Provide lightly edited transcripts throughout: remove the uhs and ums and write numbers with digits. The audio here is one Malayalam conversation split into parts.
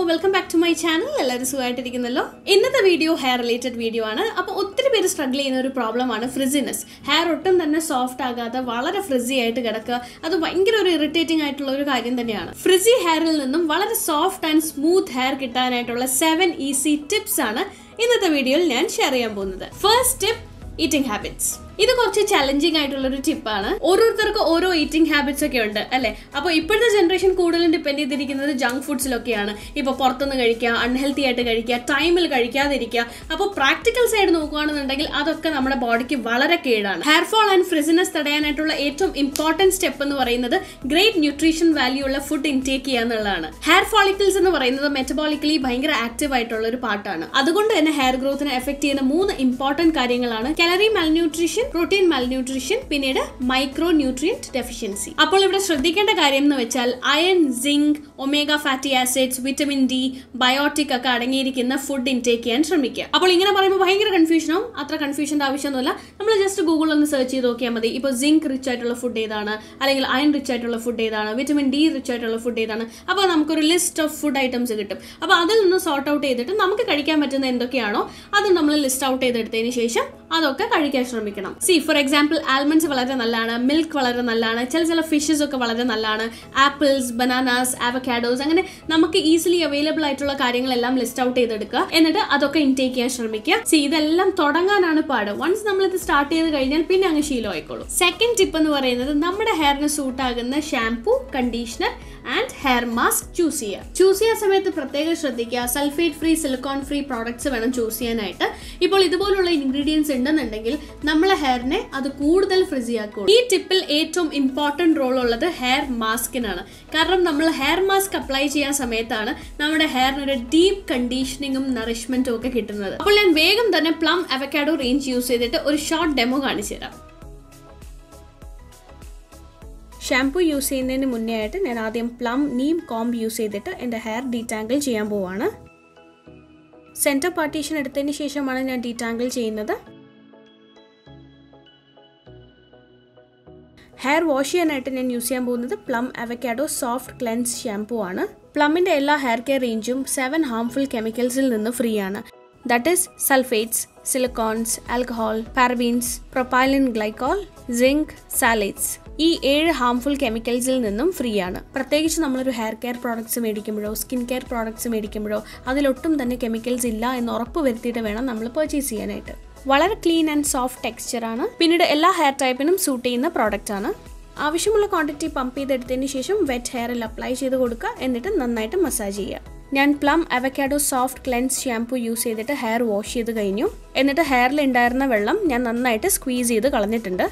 welcome back to my channel. എല്ലാവരും സുഖമായിട്ടിരിക്കുന്നല്ലോ. ഇന്നത്തെ വീഡിയോ ഹെയർ റിലേറ്റഡ് വീഡിയോ ആണ്. അപ്പോൾ ഒത്തിരി പേര് സ്ട്രഗിൾ ചെയ്യുന്ന ഒരു പ്രോബ്ലം ആണ് ഫ്രിസിനെസ്. ഹെയർ ഒട്ടും തന്നെ സോഫ്റ്റ് ആകാതെ വളരെ ഫ്രിസി ആയിട്ട് കിടക്കുക. അത് ഭയങ്കര ഒരു ഇറിറ്റേറ്റിംഗ് ആയിട്ടുള്ള ഒരു കാര്യം തന്നെയാണ്. ഫ്രിസി ഹെയറിൽ നിന്നും വളരെ സോഫ്റ്റ് ആൻഡ് സ്മൂത്ത് ഹെയർ കിട്ടാനായിട്ടുള്ള 7 ഈസി ടിപ്സ് ആണ് ഇന്നത്തെ വീഡിയോയിൽ ഞാൻ ഷെയർ ചെയ്യാൻ പോകുന്നത്. First tip, eating habits. ഇത് കുറച്ച് ചലഞ്ചിങ് ആയിട്ടുള്ള ഒരു ടിപ്പാണ്. ഓരോരുത്തർക്ക് ഓരോ ഈറ്റിംഗ് ഹാബിറ്റ്സ് ഒക്കെ ഉണ്ട് അല്ലെ. അപ്പോൾ ഇപ്പോഴത്തെ ജനറേഷൻ കൂടുതലും ഡിപ്പെൻഡ് ചെയ്തിരിക്കുന്നത് ജങ്ക് ഫുഡ്സിലൊക്കെയാണ്. ഇപ്പോൾ പുറത്തുനിന്ന് കഴിക്കുക, അൺഹെൽത്തി ആയിട്ട് കഴിക്കുക, ടൈമിൽ കഴിക്കാതിരിക്കുക. അപ്പോൾ പ്രാക്ടിക്കൽ സൈഡ് നോക്കുകയാണെന്നുണ്ടെങ്കിൽ അതൊക്കെ നമ്മുടെ ബോഡിക്ക് വളരെ കേടാണ്. ഹെയർ ഫോൾ ആൻഡ് ഫ്രിസിനെസ് തടയാനായിട്ടുള്ള ഏറ്റവും ഇമ്പോർട്ടന്റ് സ്റ്റെപ്പ് എന്ന് പറയുന്നത് ഗ്രേറ്റ് ന്യൂട്രീഷൻ വാല്യൂ ഉള്ള ഫുഡ് ഇൻടേക്ക് ചെയ്യുക എന്നുള്ളതാണ്. ഹെയർ ഫോളിക്കിൾസ് എന്ന് പറയുന്നത് മെറ്റബോളിക്കലി ഭയങ്കര ആക്റ്റീവ് ആയിട്ടുള്ള ഒരു പാർട്ടാണ്. അതുകൊണ്ട് തന്നെ ഹെയർ ഗ്രോത്തിനെ എഫക്ട് ചെയ്യുന്ന 3 ഇമ്പോർട്ടന്റ് കാര്യങ്ങളാണ് കാലറി മാൽന്യൂട്രീഷൻ, പ്രോട്ടീൻ മാൽന്യൂട്രീഷൻ, പിന്നീട് മൈക്രോ ന്യൂട്രിയന്റ് ഡെഫിഷ്യൻസി. അപ്പോൾ ഇവിടെ ശ്രദ്ധിക്കേണ്ട കാര്യം എന്ന് വെച്ചാൽ iron, zinc, omega fatty acids, vitamin D, biotic ഒക്കെ അടങ്ങിയിരിക്കുന്ന ഫുഡ് ഇൻടേക്ക് ചെയ്യാൻ ശ്രമിക്കുക. അപ്പോൾ ഇങ്ങനെ പറയുമ്പോൾ ഭയങ്കര കൺഫ്യൂഷനാവും. അത്ര കൺഫ്യൂഷന്റെ ആവശ്യമൊന്നുമില്ല. നമ്മൾ ജസ്റ്റ് ഗൂഗിളിൽ ഒന്ന് സെർച്ച് ചെയ്ത് നോക്കിയാൽ മതി. ഇപ്പോൾ സിങ്ക് റിച്ച് ആയിട്ടുള്ള ഫുഡ് ഏതാണ്, അല്ലെങ്കിൽ അയൺ റിച്ച് ആയിട്ടുള്ള ഫുഡ് ഏതാണ്, വിറ്റമിൻ ഡി റിച്ച് ആയിട്ടുള്ള ഫുഡ് ഏതാണ്. അപ്പോൾ നമുക്കൊരു ലിസ്റ്റ് ഓഫ് ഫുഡ് ഐറ്റംസ് കിട്ടും. അപ്പോൾ അതിൽ നിന്ന് സോർട്ട് ഔട്ട് ചെയ്തിട്ട് നമുക്ക് കഴിക്കാൻ പറ്റുന്ന എന്തൊക്കെയാണോ അത് നമ്മൾ ലിസ്റ്റ് ഔട്ട് ചെയ്തെടുത്തതിന് ശേഷം അതൊക്കെ കഴിക്കാൻ ശ്രമിക്കണം. ഫോർ എക്സാമ്പിൾ, ആൽമണ്ട്സ് വളരെ നല്ലതാണ്, മിൽക്ക് വളരെ നല്ലതാണ്, ചില ഫിഷസ് ഒക്കെ വളരെ നല്ലതാണ്, ആപ്പിൾസ്, ബനാനാസ്, അവക്കാഡോസ്, അങ്ങനെ നമുക്ക് ഈസിലി അവൈലബിൾ ആയിട്ടുള്ള കാര്യങ്ങളെല്ലാം ലിസ്റ്റ് ഔട്ട് ചെയ്തെടുക്കുക. എന്നിട്ട് അതൊക്കെ ഇൻടേക്ക് ചെയ്യാൻ ശ്രമിക്കുക. ഇതെല്ലാം തുടങ്ങാനാണ് പാട്. വൺസ് നമ്മളിത് സ്റ്റാർട്ട് ചെയ്ത് കഴിഞ്ഞാൽ പിന്നെ അങ്ങ് ശീലമായിക്കോളും. സെക്കൻഡ് ടിപ്പ് എന്ന് പറയുന്നത് നമ്മുടെ ഹെയറിന് സൂട്ട് ആകുന്ന shampoo, conditioner and hair mask choose ചെയ്യുക സമയത്ത് പ്രത്യേകം ശ്രദ്ധിക്കുക. Sulphate free, silicone free products വേണം ചൂസ് ചെയ്യാനായിട്ട്. ഇപ്പോൾ ഇതുപോലുള്ള ഇൻഗ്രീഡിയൻസ് ഉണ്ടെന്നുണ്ടെങ്കിൽ നമ്മളെ ഹെയറിനെ അത് കൂടുതൽ ഫ്രിസി ആക്കും. ഈ ടിപ്പിൽ ഏറ്റവും ഇമ്പോർട്ടന്റ് റോൾ ഉള്ളത് ഹെയർ മാസ്കിനാണ്. കാരണം നമ്മൾ ഹെയർ മാസ്ക് അപ്ലൈ ചെയ്യാൻ സമയത്താണ് നമ്മുടെ ഹെയറിന് ഒരു ഡീപ്പ് കണ്ടീഷനിങ്ങും നറിഷ്മെന്റും ഒക്കെ കിട്ടുന്നത്. അപ്പോൾ ഞാൻ വേഗം തന്നെ പ്ലം അവക്കാഡോ റേഞ്ച് യൂസ് ചെയ്തിട്ട് ഒരു ഷോർട്ട് ഡെമോ കാണിച്ചു തരാം. ഷാംപൂ യൂസ് ചെയ്യുന്നതിന് മുന്നേ ആയിട്ട് ഞാൻ ആദ്യം പ്ലം നീം കോംബ് യൂസ് ചെയ്തിട്ട് എൻ്റെ ഹെയർ ഡീറ്റാങ്കിൾ ചെയ്യാൻ പോവാണ്. സെൻറ്റർ പാർട്ടീഷൻ എടുത്തതിന് ശേഷമാണ് ഞാൻ ഡീറ്റാങ്കിൾ ചെയ്യുന്നത്. ഹെയർ വാഷ് ചെയ്യാനായിട്ട് ഞാൻ യൂസ് ചെയ്യാൻ പോകുന്നത് Plum avocado soft cleanse shampoo ആണ്. പ്ലമ്മിൻ്റെ എല്ലാ ഹെയർ കെയർ റേഞ്ചും 7 ഹാംഫുൾ കെമിക്കൽസിൽ നിന്ന് ഫ്രീ ആണ്. That is sulphates, silicones, alcohol, parabens, propylene glycol, zinc, phthalates. ഈ 7 ഹാംഫുൾ കെമിക്കൽസിൽ നിന്നും ഫ്രീ ആണ്. പ്രത്യേകിച്ച് നമ്മളൊരു ഹെയർ കെയർ പ്രോഡക്ട്സ് മേടിക്കുമ്പോഴോ സ്കിൻ കെയർ പ്രോഡക്ട്സ് മേടിക്കുമ്പോഴോ അതിലൊട്ടും തന്നെ കെമിക്കൽസ് ഇല്ല എന്ന് ഉറപ്പ് വരുത്തിയിട്ട് വേണം നമ്മൾ പർച്ചേസ് ചെയ്യാനായിട്ട്. വളരെ ക്ലീൻ ആൻഡ് സോഫ്റ്റ് ടെക്സ്ചറാണ്. പിന്നീട് എല്ലാ ഹെയർ ടൈപ്പിനും സൂട്ട് ചെയ്യുന്ന പ്രോഡക്റ്റ് ആണ്. ആവശ്യമുള്ള ക്വാണ്ടിറ്റി പമ്പ് ചെയ്തെടുത്തതിന് ശേഷം വെറ്റ് ഹെയറിൽ അപ്ലൈ ചെയ്ത് കൊടുക്കുക. എന്നിട്ട് നന്നായിട്ട് മസാജ് ചെയ്യുക. ഞാൻ plum avocado soft cleanse shampoo use ചെയ്തിട്ട് ഹെയർ വാഷ് ചെയ്ത് കഴിഞ്ഞു. എന്നിട്ട് ഹെയറിൽ ഉണ്ടായിരുന്ന വെള്ളം ഞാൻ നന്നായിട്ട് സ്ക്വീസ് ചെയ്ത് കളഞ്ഞിട്ടുണ്ട്.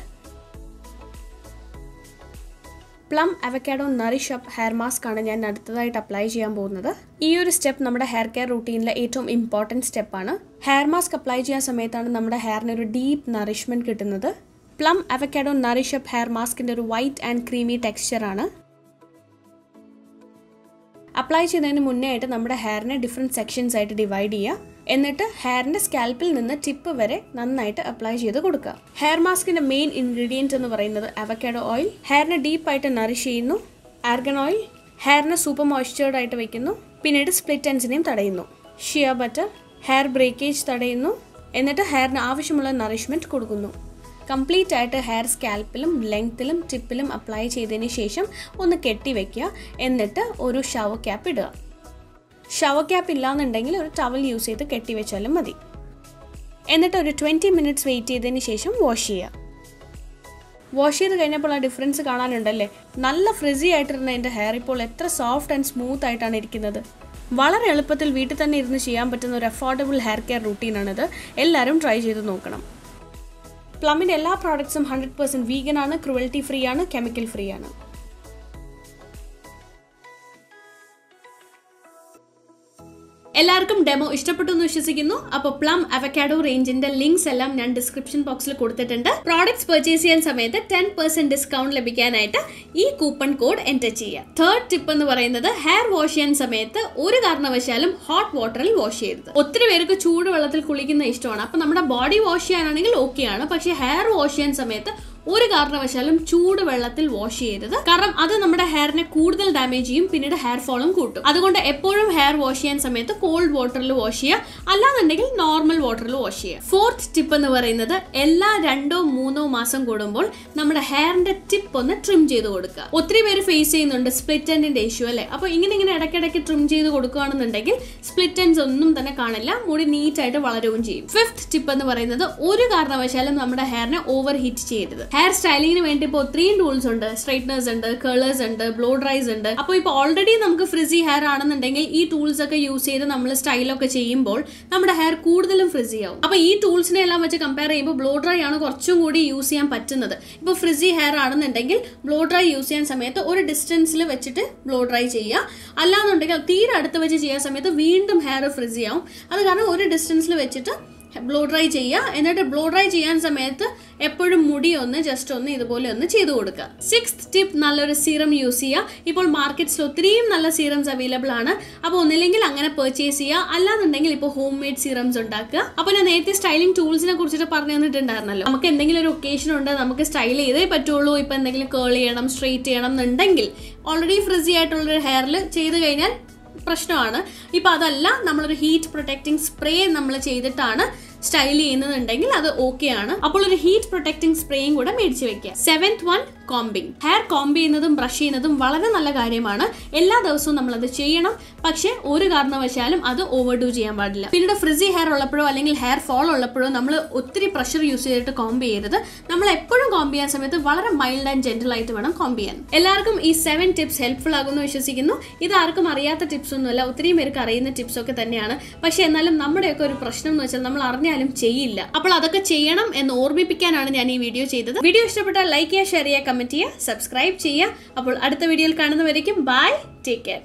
Plum avocado nourish up hair mask ആണ് ഞാൻ അടുത്തതായിട്ട് അപ്ലൈ ചെയ്യാൻ പോകുന്നത്. ഈ ഒരു സ്റ്റെപ്പ് നമ്മുടെ ഹെയർ കെയർ റൂട്ടീനിലെ ഏറ്റവും ഇമ്പോർട്ടൻറ്റ് സ്റ്റെപ്പാണ്. ഹെയർ മാസ്ക് അപ്ലൈ ചെയ്യാൻ സമയത്താണ് നമ്മുടെ ഹെയറിന് ഒരു ഡീപ്പ് നറിഷ്മെൻറ്റ് കിട്ടുന്നത്. Plum avocado nourish up hair മാസ്കിൻ്റെ ഒരു വൈറ്റ് ആൻഡ് ക്രീമി ടെക്സ്ചറാണ്. അപ്ലൈ ചെയ്യുന്നതിന് മുന്നേ ആയിട്ട് നമ്മുടെ ഹെയറിനെ ഡിഫറെൻറ്റ് സെക്ഷൻസ് ആയിട്ട് ഡിവൈഡ് ചെയ്യുക. എന്നിട്ട് ഹെയറിൻ്റെ സ്കാൽപ്പിൽ നിന്ന് ടിപ്പ് വരെ നന്നായിട്ട് അപ്ലൈ ചെയ്ത് കൊടുക്കുക. ഹെയർ മാസ്കിൻ്റെ മെയിൻ ഇൻഗ്രീഡിയൻറ്റ് എന്ന് പറയുന്നത് അവക്കാഡോ ഓയിൽ ഹെയറിനെ ഡീപ്പായിട്ട് നറിഷ് ചെയ്യുന്നു. ആർഗൻ ഓയിൽ ഹെയറിനെ സൂപ്പർ മോയ്സ്ചേർഡ് ആയിട്ട് വയ്ക്കുന്നു. പിന്നീട് സ്പ്ലിറ്റ് എൻഡ്സിനെയും തടയുന്നു. ഷിയ ബട്ടർ ഹെയർ ബ്രേക്കേജ് തടയുന്നു. എന്നിട്ട് ഹെയറിന് ആവശ്യമുള്ള നറിഷ്മെൻറ്റ് കൊടുക്കുന്നു. കംപ്ലീറ്റ് ആയിട്ട് ഹെയർ സ്കാൽപ്പിലും ലെങ്ത്തിലും ടിപ്പിലും അപ്ലൈ ചെയ്തതിന് ശേഷം ഒന്ന് കെട്ടി വയ്ക്കുക. എന്നിട്ട് ഒരു ഷവർ ക്യാപ്പ് ഇടുക. ഷവർ ക്യാപ്പ് ഇല്ലാന്നുണ്ടെങ്കിൽ ഒരു ടവൽ യൂസ് ചെയ്ത് കെട്ടി വെച്ചാലും മതി. എന്നിട്ട് ഒരു 20 മിനിറ്റ്സ് വെയിറ്റ് ചെയ്തതിന് ശേഷം വാഷ് ചെയ്യുക. വാഷ് ചെയ്ത് കഴിഞ്ഞപ്പോൾ ആ ഡിഫറൻസ് കാണാനുണ്ടല്ലേ. നല്ല ഫ്രിസി ആയിട്ടിരുന്ന എൻ്റെ ഹെയർ ഇപ്പോൾ എത്ര സോഫ്റ്റ് ആൻഡ് സ്മൂത്ത് ആയിട്ടാണ് ഇരിക്കുന്നത്. വളരെ എളുപ്പത്തിൽ വീട്ടിൽ തന്നെ ഇരുന്ന് ചെയ്യാൻ പറ്റുന്ന ഒരു അഫോർഡബിൾ ഹെയർ കെയർ റൂട്ടീനാണിത്. എല്ലാവരും ട്രൈ ചെയ്ത് നോക്കണം. പ്ലമ്മിൻ്റെ എല്ലാ പ്രോഡക്ട്സും 100% വീഗൻ ആണ്, ക്രുവൽറ്റി ഫ്രീ ആണ്, കെമിക്കൽ ഫ്രീ ആണ്. എല്ലാവർക്കും ഡെമോ ഇഷ്ടപ്പെട്ടു എന്ന് വിശ്വസിക്കുന്നു. അപ്പോൾ പ്ലം അവക്കാഡോ റേഞ്ചിന്റെ ലിങ്ക്സ് എല്ലാം ഞാൻ ഡിസ്ക്രിപ്ഷൻ ബോക്സിൽ കൊടുത്തിട്ടുണ്ട്. പ്രോഡക്ട്സ് പർച്ചേസ് ചെയ്യാൻ സമയത്ത് 10% ഡിസ്കൗണ്ട് ലഭിക്കാനായിട്ട് ഈ കൂപ്പൺ കോഡ് എൻ്റർ ചെയ്യുക. തേർഡ് ടിപ്പ് എന്ന് പറയുന്നത് ഹെയർ വാഷ് ചെയ്യാൻ സമയത്ത് ഒരു കാരണവശാലും ഹോട്ട് വാട്ടറിൽ വാഷ് ചെയ്യരുത്. ഒത്തിരി പേർക്ക് ചൂടുവെള്ളത്തിൽ കുളിക്കുന്ന ഇഷ്ടമാണ്. അപ്പോൾ നമ്മുടെ ബോഡി വാഷ് ചെയ്യാനാണെങ്കിൽ ഓക്കെയാണ്. പക്ഷേ ഹെയർ വാഷ് ചെയ്യാൻ സമയത്ത് ഒരു കാരണവശാലും ചൂടുവെള്ളത്തിൽ വാഷ് ചെയ്യരുത്. കാരണം അത് നമ്മുടെ ഹെയറിനെ കൂടുതൽ ഡാമേജ് ചെയ്യും, പിന്നീട് ഹെയർ ഫോളും കൂട്ടും. അതുകൊണ്ട് എപ്പോഴും ഹെയർ വാഷ് ചെയ്യാൻ സമയത്ത് കോൾഡ് വാട്ടറിൽ വാഷ് ചെയ്യുക, അല്ലാന്നുണ്ടെങ്കിൽ നോർമൽ വാട്ടറിൽ വാഷ് ചെയ്യുക. ഫോർത്ത് ടിപ്പ് എന്ന് പറയുന്നത് എല്ലാ 2-3 മാസം കൂടുമ്പോൾ നമ്മുടെ ഹെയറിന്റെ ടിപ്പ് ഒന്ന് ട്രിം ചെയ്ത് കൊടുക്കുക. ഒത്തിരി പേര് ഫേസ് ചെയ്യുന്നുണ്ട് സ്പ്ലിറ്റ് എൻഡിന്റെ ഇഷ്യൂ അല്ലേ. അപ്പോൾ ഇങ്ങനെ ഇടയ്ക്കിടയ്ക്ക് ട്രിം ചെയ്ത് കൊടുക്കുകയാണെന്നുണ്ടെങ്കിൽ സ്പ്ലിറ്റ് എൻഡ്സ് ഒന്നും തന്നെ കാണില്ല, മുടി നീറ്റ് ആയിട്ട് വളരുകയും ചെയ്യും. ഫിഫ്ത്ത് ടിപ്പ് എന്ന് പറയുന്നത് ഒരു കാരണവശാലും നമ്മുടെ ഹെയറിനെ ഓവർ ഹീറ്റ് ചെയ്യരുത്. ഹെയർ സ്റ്റൈലിങ്ങിന് വേണ്ടി ഇപ്പോൾ ഒത്തിരിയും ടൂൾസ് ഉണ്ട്. സ്ട്രൈറ്റ്നേഴ്സ് ഉണ്ട്, കേളേഴ്സ് ഉണ്ട്, ബ്ലോ ഡ്രൈസ് ഉണ്ട്. അപ്പോൾ ഇപ്പോൾ ഓൾറെഡി നമുക്ക് ഫ്രിസി ഹെയർ ആണെന്നുണ്ടെങ്കിൽ ഈ ടൂൾസ് ഒക്കെ യൂസ് ചെയ്ത് നമ്മൾ സ്റ്റൈലൊക്കെ ചെയ്യുമ്പോൾ നമ്മുടെ ഹെയർ കൂടുതലും ഫ്രിസി ആവും. അപ്പോൾ ഈ ടൂൾസിനെ എല്ലാം വെച്ച് കമ്പയർ ചെയ്യുമ്പോൾ ബ്ലോ ഡ്രൈ ആണ് കുറച്ചും കൂടി യൂസ് ചെയ്യാൻ പറ്റുന്നത്. ഇപ്പോൾ ഫ്രിസി ഹെയർ ആണെന്നുണ്ടെങ്കിൽ ബ്ലോ ഡ്രൈ യൂസ് ചെയ്യാൻ സമയത്ത് ഒരു ഡിസ്റ്റൻസിൽ വെച്ചിട്ട് ബ്ലോ ഡ്രൈ ചെയ്യുക. അല്ലാന്നുണ്ടെങ്കിൽ തീരെ അടുത്ത് വെച്ച് ചെയ്യുന്ന സമയത്ത് വീണ്ടും ഹെയർ ഫ്രിസി ആവും. അത് കാരണം ഒരു ഡിസ്റ്റൻസിൽ വെച്ചിട്ട് ബ്ലോ ഡ്രൈ ചെയ്യുക. എന്നിട്ട് ബ്ലോ ഡ്രൈ ചെയ്യാൻ സമയത്ത് എപ്പോഴും മുടി ഒന്ന് ജസ്റ്റ് ഒന്ന് ഇതുപോലെ ഒന്ന് ചെയ്തു കൊടുക്കുക. സിക്സ്ത് ടിപ്പ്, നല്ലൊരു സീറം യൂസ് ചെയ്യുക. ഇപ്പോൾ മാർക്കറ്റ്സിൽ ഒത്തിരിയും നല്ല സീറംസ് അവൈലബിൾ ആണ്. അപ്പോൾ ഒന്നില്ലെങ്കിൽ അങ്ങനെ പർച്ചേസ് ചെയ്യുക, അല്ലാന്നുണ്ടെങ്കിൽ ഇപ്പോൾ ഹോം മെയ്ഡ് സീറംസ് ഉണ്ടാക്കുക. അപ്പോൾ ഞാൻ നേരത്തെ സ്റ്റൈലിംഗ് ടൂൾസിനെ കുറിച്ചിട്ട് പറഞ്ഞു തന്നിട്ടുണ്ടായിരുന്നല്ലോ. നമുക്ക് എന്തെങ്കിലും ഒരു ഒക്കേഷൻ ഉണ്ട്, നമുക്ക് സ്റ്റൈൽ ചെയ്തേ പറ്റുള്ളൂ, ഇപ്പോൾ എന്തെങ്കിലും കേൾ ചെയ്യണം, സ്ട്രെയിറ്റ് ചെയ്യണം എന്നുണ്ടെങ്കിൽ ഓൾറെഡി ഫ്രിസി ആയിട്ടുള്ളൊരു ഹെയറിൽ ചെയ്ത് കഴിഞ്ഞാൽ പ്രശ്നമാണ്. ഇപ്പം അതല്ല, നമ്മളൊരു ഹീറ്റ് പ്രൊട്ടക്റ്റിംഗ് സ്പ്രേ നമ്മൾ ചെയ്തിട്ടാണ് സ്റ്റൈൽ ചെയ്യുന്നതുണ്ടെങ്കിൽ അത് ഓക്കെ ആണ്. അപ്പോൾ ഒരു ഹീറ്റ് പ്രൊട്ടക്റ്റിംഗ് സ്പ്രേയും കൂടെ മേടിച്ച് വെക്കുക. 7th one, combing. Hair comb ചെയ്യുന്നതും ബ്രഷ് ചെയ്യുന്നതും വളരെ നല്ല കാര്യമാണ്. എല്ലാ ദിവസവും നമ്മളത് ചെയ്യണം. പക്ഷേ ഒരു കാരണവശാലും അത് ഓവർഡു ചെയ്യാൻ പാടില്ല. പിന്നീട് ഫ്രിസി ഹെയർ ഉള്ളപ്പോഴോ അല്ലെങ്കിൽ ഹെയർ ഫോൾ ഉള്ളപ്പോഴോ നമ്മൾ ഒത്തിരി പ്രഷർ യൂസ് ചെയ്തിട്ട് കോംബ് ചെയ്യരുത്. നമ്മൾ എപ്പോഴും കോംബ് ചെയ്യാൻ സമയത്ത് വളരെ മൈൽഡ് ആൻഡ് ജെന്റിൽ ആയിട്ട് വേണം കോംബ് ചെയ്യാൻ. എല്ലാവർക്കും ഈ 7 ടിപ്സ് ഹെൽപ്ഫുൾ ആകുമെന്ന് വിശ്വസിക്കുന്നു. ഇത് ആർക്കും അറിയാത്ത ടിപ്സ് ഒന്നുമല്ല, ഒത്തിരി പേർക്ക് അറിയുന്ന ടിപ്സ് ഒക്കെ തന്നെയാണ്. പക്ഷെ എന്നാലും നമ്മുടെയൊക്കെ ഒരു പ്രശ്നം എന്ന് വെച്ചാൽ നമ്മൾ അറിഞ്ഞാലും ചെയ്യില്ല. അപ്പോൾ അതൊക്കെ ചെയ്യണം എന്ന് ഓർമ്മിപ്പിക്കാനാണ് ഞാൻ ഈ വീഡിയോ ചെയ്തത്. വീഡിയോ ഇഷ്ടപ്പെട്ടാൽ ലൈക്ക് ചെയ്യുക, ഷെയർ ചെയ്യുക, കമന്റ് ചെയ്യുക, സബ്സ്ക്രൈബ് ചെയ്യുക. അപ്പോൾ അടുത്ത വീഡിയോയിൽ കാണുന്നവരേക്കും ബൈ, ടേക്ക് കെയർ.